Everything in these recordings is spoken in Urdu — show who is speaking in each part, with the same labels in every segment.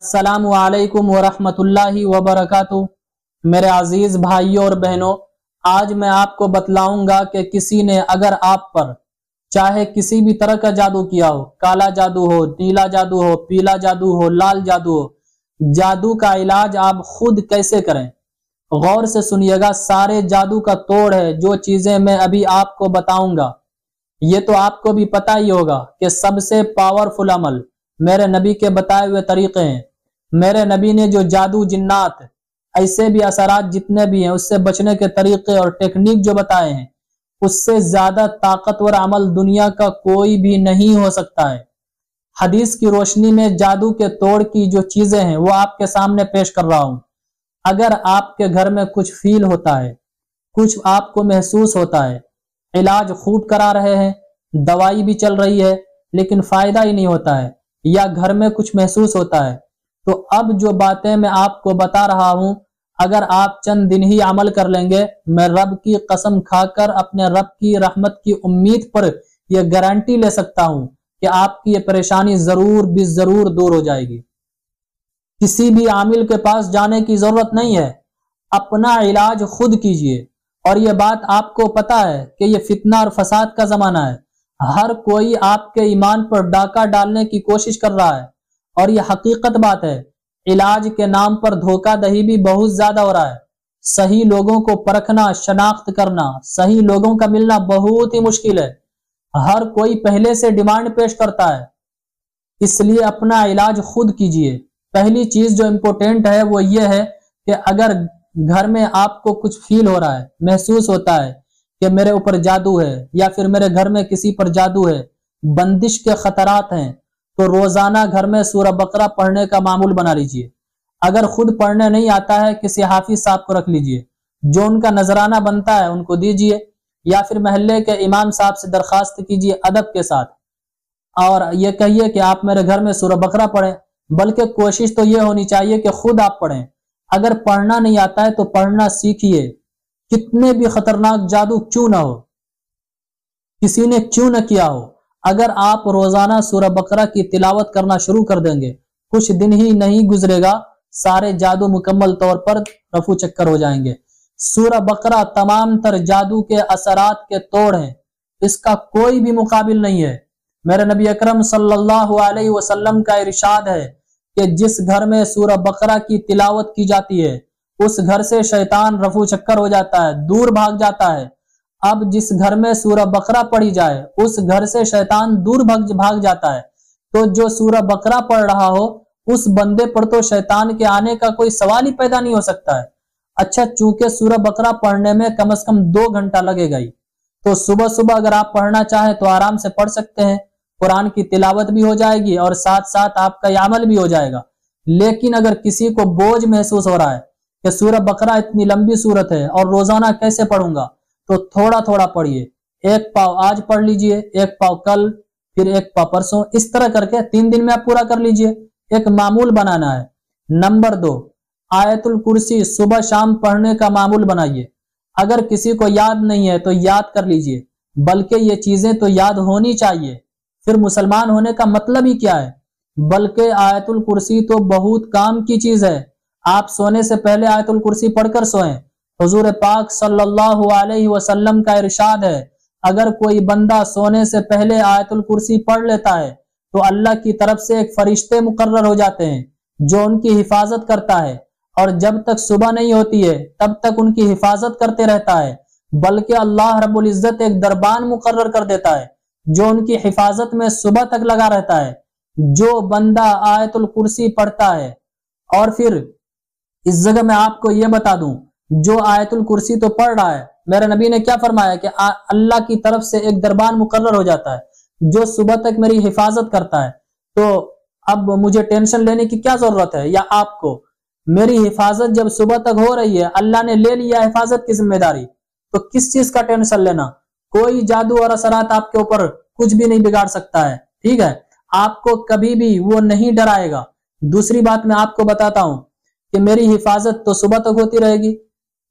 Speaker 1: السلام علیکم ورحمۃ اللہ وبرکاتہ۔ میرے عزیز بھائیوں اور بہنوں، آج میں آپ کو بتلاؤں گا کہ کسی نے اگر آپ پر چاہے کسی بھی طرح کا جادو کیا ہو، کالا جادو ہو، نیلا جادو ہو، پیلا جادو ہو، لال جادو ہو، جادو کا علاج آپ خود کیسے کریں؟ غور سے سنیے گا، سارے جادو کا توڑ ہے جو چیزیں میں ابھی آپ کو بتاؤں گا۔ یہ تو آپ کو بھی پتہ ہی ہوگا کہ سب سے پاورفل عمل میرے نبی کے بتائے ہوئے طریقے ہیں۔ میرے نبی نے جو جادو، جنات، ایسے بھی اثرات جتنے بھی ہیں، اس سے بچنے کے طریقے اور ٹیکنیک جو بتائے ہیں، اس سے زیادہ طاقتور عمل دنیا کا کوئی بھی نہیں ہو سکتا ہے۔ حدیث کی روشنی میں جادو کے توڑ کی جو چیزیں ہیں وہ آپ کے سامنے پیش کر رہا ہوں۔ اگر آپ کے گھر میں کچھ فیل ہوتا ہے، کچھ آپ کو محسوس ہوتا ہے، علاج خوب کرا رہے ہیں، دوائی بھی چل رہی ہے لیکن فائدہ ہی نہیں ہوتا ہے، یا گھر میں کچھ محسوس ہوتا ہے، تو اب جو باتیں میں آپ کو بتا رہا ہوں، اگر آپ چند دن ہی عمل کر لیں گے، میں رب کی قسم کھا کر اپنے رب کی رحمت کی امید پر یہ گارنٹی لے سکتا ہوں کہ آپ کی یہ پریشانی ضرور بھی ضرور دور ہو جائے گی۔ کسی بھی عامل کے پاس جانے کی ضرورت نہیں ہے، اپنا علاج خود کیجئے۔ اور یہ بات آپ کو پتا ہے کہ یہ فتنہ اور فساد کا زمانہ ہے، ہر کوئی آپ کے ایمان پر ڈاکہ ڈالنے کی کوشش کر رہا ہے، اور یہ حقیقت بات ہے۔ علاج کے نام پر دھوکہ دہی بھی بہت زیادہ ہو رہا ہے۔ صحیح لوگوں کو پرکھنا، شناخت کرنا، صحیح لوگوں کا ملنا بہت ہی مشکل ہے۔ ہر کوئی پہلے سے ڈیمانڈ پیش کرتا ہے، اس لیے اپنا علاج خود کیجئے۔ پہلی چیز جو امپورٹنٹ ہے وہ یہ ہے کہ اگر گھر میں آپ کو کچھ فیل ہو رہا ہے، محسوس ہوتا ہے کہ میرے اوپر جادو ہے، یا پھر میرے گھر میں کسی پر جادو ہے، بندش کے خطرات ہیں، تو روزانہ گھر میں سورہ بقرہ پڑھنے کا معمول بنا لیجئے۔ اگر خود پڑھنے نہیں آتا ہے، کسی حافظ صاحب کو رکھ لیجئے، جو ان کا نذرانہ بنتا ہے ان کو دیجئے، یا پھر محلے کے امام صاحب سے درخواست کیجئے ادب کے ساتھ، اور یہ کہیے کہ آپ میرے گھر میں سورہ بقرہ پڑھیں۔ بلکہ کوشش تو یہ ہونی چاہیے کہ خود آپ پڑھیں۔ اگر پڑھنا نہیں آتا ہے تو پڑھنا سیکھیے، کتنے بھی خطرناک جادو کیوں نہ ہو، کسی نے کیوں نہ کیا ہو۔ اگر آپ روزانہ سورہ بقرہ کی تلاوت کرنا شروع کر دیں گے، کچھ دن ہی نہیں گزرے گا، سارے جادو مکمل طور پر رفو چکر ہو جائیں گے۔ سورہ بقرہ تمام تر جادو کے اثرات کے توڑ ہیں، اس کا کوئی بھی مقابل نہیں ہے۔ میرے نبی اکرم صلی اللہ علیہ وسلم کا ارشاد ہے کہ جس گھر میں سورہ بقرہ کی تلاوت کی جاتی ہے، اس گھر سے شیطان رفو چکر ہو جاتا ہے، دور بھاگ جاتا ہے۔ اب جس گھر میں سورہ بقرہ پڑھی جائے، اس گھر سے شیطان دور بھاگ جاتا ہے۔ تو جو سورہ بقرہ پڑھ رہا ہو، اس بندے پر تو شیطان کے آنے کا کوئی سوال ہی پیدا نہیں ہو سکتا ہے۔ اچھا، چونکہ سورہ بقرہ پڑھنے میں کم از کم 2 گھنٹہ لگے گا ہی، تو صبح صبح اگر آپ پڑھنا چاہیں تو آرام سے پڑھ سکتے ہیں، قرآن کی تلاوت بھی ہو جائے گی اور ساتھ ساتھ آپ کا یہ عمل بھی ہو جائے گا۔ لیکن اگر کسی کو بوجھ محسوس ہو رہا ہے کہ سورہ بقرہ اتنی لمبی سورت ہے اور روزانہ کیسے پڑھوں گا، تو تھوڑا تھوڑا پڑھیے۔ 1 پاؤ آج پڑھ لیجئے، 1 پاؤ کل، پھر 1 پاؤ پرسوں، اس طرح کر کے 3 دن میں آپ پورا کر لیجئے۔ ایک معمول بنانا ہے۔ نمبر 2، آیت الکرسی صبح شام پڑھنے کا معمول بنائیے۔ اگر کسی کو یاد نہیں ہے تو یاد کر لیجئے، بلکہ یہ چیزیں تو یاد ہونی چاہیے، پھر مسلمان ہونے کا مطلب ہی کیا ہے؟ بلکہ آیت الکرسی تو بہت کام کی چیز ہے۔ آپ سونے سے پہلے آیت الکرسی پڑھ کر سوئیں۔ حضور پاک صلی اللہ علیہ وسلم کا ارشاد ہے، اگر کوئی بندہ سونے سے پہلے آیت الکرسی پڑھ لیتا ہے تو اللہ کی طرف سے ایک فرشتے مقرر ہو جاتے ہیں جو ان کی حفاظت کرتا ہے، اور جب تک صبح نہیں ہوتی ہے تب تک ان کی حفاظت کرتے رہتا ہے۔ بلکہ اللہ رب العزت ایک دربان مقرر کر دیتا ہے جو ان کی حفاظت میں صبح تک لگا رہتا ہے۔ جو بندہ آیت الکرسی پڑھتا ہے، اور پھر اس جگہ میں آپ کو یہ بتا دوں، جو آیت الکرسی تو پڑھ رہا ہے، میرے نبی نے کیا فرمایا کہ اللہ کی طرف سے ایک دربان مقرر ہو جاتا ہے جو صبح تک میری حفاظت کرتا ہے۔ تو اب مجھے ٹینشن لینے کی کیا ضرورت ہے؟ یا آپ کو میری حفاظت جب صبح تک ہو رہی ہے، اللہ نے لے لیا حفاظت کی ذمہ داری، تو کس چیز کا ٹینشن لینا؟ کوئی جادو اور اثرات آپ کے اوپر کچھ بھی نہیں بگاڑ سکتا ہے، ٹھیک ہے؟ آپ کو کبھی بھی وہ نہیں ڈرائے گا۔ دوسری بات میں آپ کو بتاتا ہوں کہ میری حفاظت تو صبح تک ہوتی رہے گی،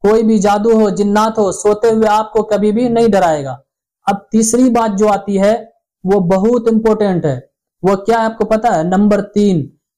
Speaker 1: کوئی بھی جادو ہو، جنات ہو، سوتے ہوئے آپ کو کبھی بھی نہیں ڈرائے گا۔ اب تیسری بات جو آتی ہے وہ بہت امپورٹنٹ ہے، وہ کیا ہے آپ کو پتا ہے؟ نمبر 3،